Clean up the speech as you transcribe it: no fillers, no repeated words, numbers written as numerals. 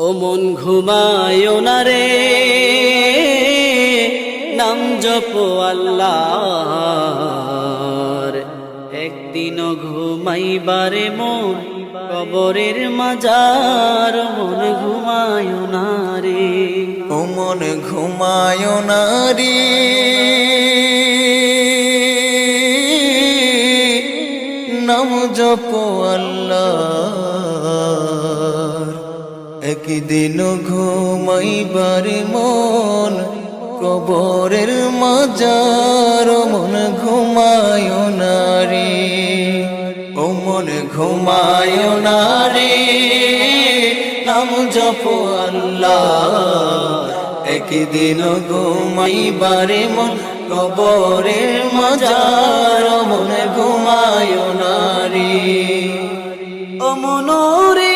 ও মন ঘুমায় না রে, নাম জপো আল্লাহর। একদিনও ঘুমাইবারে মন কবরের মাজার। মন ঘুমায় না রে, ও মন ঘুমায় না রে, নাম জপো আল্লাহর। একদিন ঘুমাইবার মন কবরের মাজার। মন ঘুমায় না রে, ও মন ঘুমায় না রে, নাম জপো আল্লাহ। একদিন ঘুমাইবারে মন কবরের মাজার। মন ঘুমায় না রে, ও মন রে